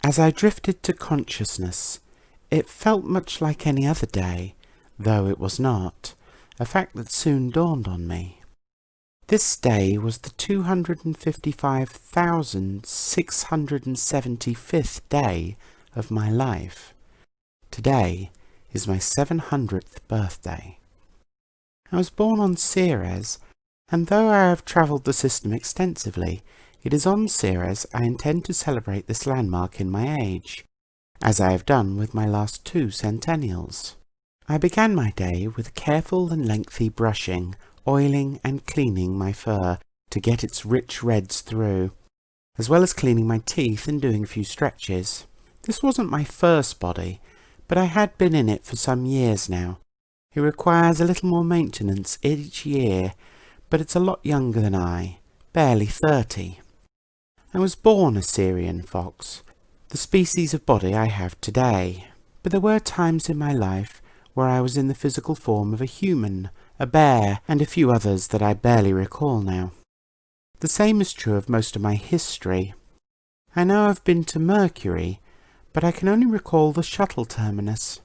As I drifted to consciousness, it felt much like any other day, though it was not, a fact that soon dawned on me. This day was the 255,675th day of my life. Today is my 700th birthday. I was born on Ceres, and though I have travelled the system extensively, it is on Ceres I intend to celebrate this landmark in my age, as I have done with my last 2 Centennials. I began my day with a careful and lengthy brushing, oiling and cleaning my fur to get its rich reds through, as well as cleaning my teeth and doing a few stretches. This wasn't my first body, but I had been in it for some years now. It requires a little more maintenance each year, but it's a lot younger than I, barely 30. I was born a Syrian fox, the species of body I have today, but there were times in my life where I was in the physical form of a human, a bear, and a few others that I barely recall now. The same is true of most of my history. I know I've been to Mercury, but I can only recall the shuttle terminus.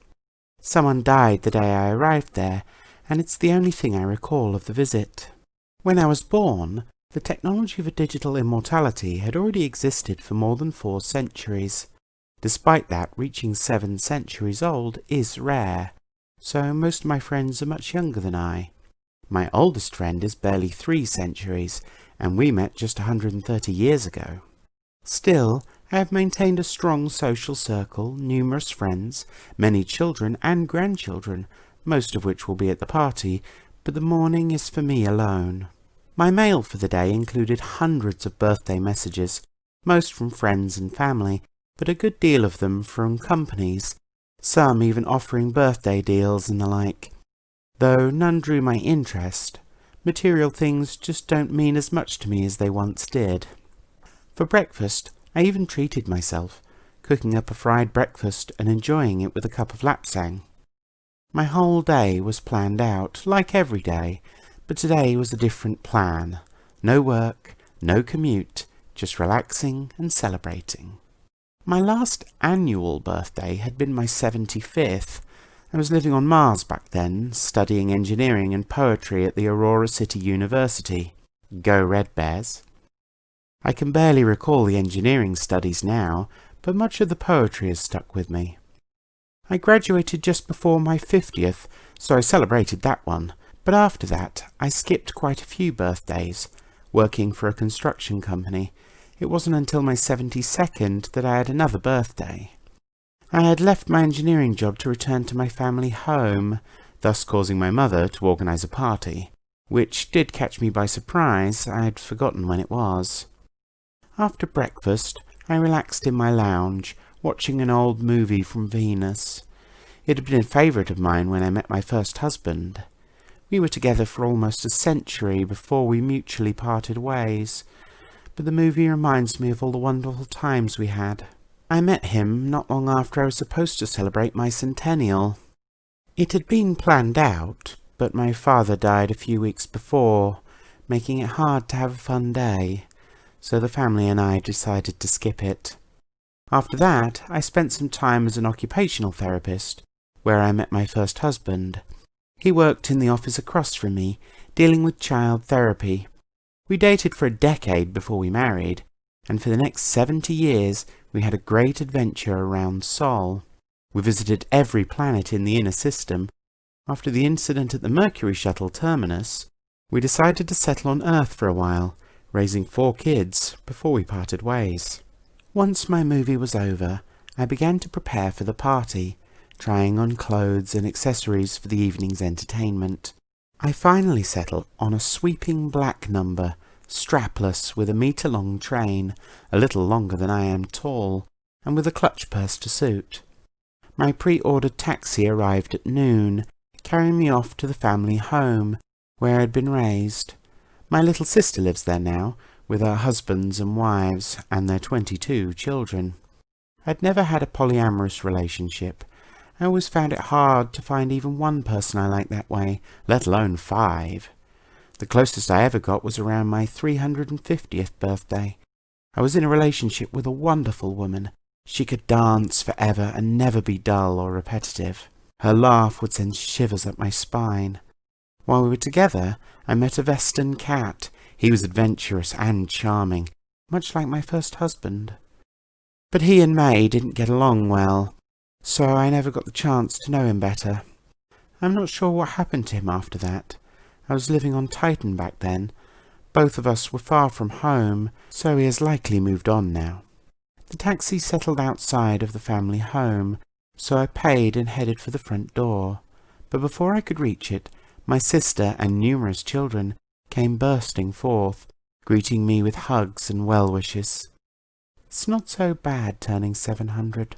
Someone died the day I arrived there, and it's the only thing I recall of the visit. When I was born, the technology of a digital immortality had already existed for more than 4 centuries. Despite that, reaching 7 centuries old is rare, so most of my friends are much younger than I. My oldest friend is barely 3 centuries, and we met just 130 years ago. Still, I have maintained a strong social circle, numerous friends, many children and grandchildren, most of which will be at the party, but the morning is for me alone. My mail for the day included hundreds of birthday messages, most from friends and family, but a good deal of them from companies, some even offering birthday deals and the like. Though none drew my interest, material things just don't mean as much to me as they once did. For breakfast, I even treated myself, cooking up a fried breakfast and enjoying it with a cup of lapsang. My whole day was planned out, like every day, but today was a different plan. No work, no commute, just relaxing and celebrating. My last annual birthday had been my 75th. I was living on Mars back then, studying engineering and poetry at the Aurora City University. Go Red Bears! I can barely recall the engineering studies now, but much of the poetry has stuck with me. I graduated just before my 50th, so I celebrated that one, but after that I skipped quite a few birthdays, working for a construction company. It wasn't until my 72nd that I had another birthday. I had left my engineering job to return to my family home, thus causing my mother to organise a party, which did catch me by surprise. I had forgotten when it was. After breakfast, I relaxed in my lounge, watching an old movie from Venus. It had been a favourite of mine when I met my first husband. We were together for almost a century before we mutually parted ways, but the movie reminds me of all the wonderful times we had. I met him not long after I was supposed to celebrate my Centennial. It had been planned out, but my father died a few weeks before, making it hard to have a fun day, so the family and I decided to skip it. After that, I spent some time as an occupational therapist, where I met my first husband. He worked in the office across from me, dealing with child therapy. We dated for a decade before we married, and for the next 70 years we had a great adventure around Sol. We visited every planet in the inner system. After the incident at the Mercury shuttle terminus, we decided to settle on Earth for a while, raising 4 kids before we parted ways. Once my movie was over, I began to prepare for the party, trying on clothes and accessories for the evening's entertainment. I finally settled on a sweeping black number, strapless with a metre-long train, a little longer than I am tall, and with a clutch purse to suit. My pre-ordered taxi arrived at noon, carrying me off to the family home, where I had been raised. My little sister lives there now, with her husbands and wives, and their 22 children. I'd never had a polyamorous relationship. I always found it hard to find even one person I liked that way, let alone 5. The closest I ever got was around my 350th birthday. I was in a relationship with a wonderful woman, She could dance forever and never be dull or repetitive. Her laugh would send shivers up my spine. While we were together, I met a Western cat. He was adventurous and charming, much like my first husband. But he and May didn't get along well, so I never got the chance to know him better. I'm not sure what happened to him after that. I was living on Titan back then. Both of us were far from home, so he has likely moved on now. The taxi settled outside of the family home, so I paid and headed for the front door. But before I could reach it, my sister and numerous children came bursting forth, greeting me with hugs and well wishes. It's not so bad turning 700.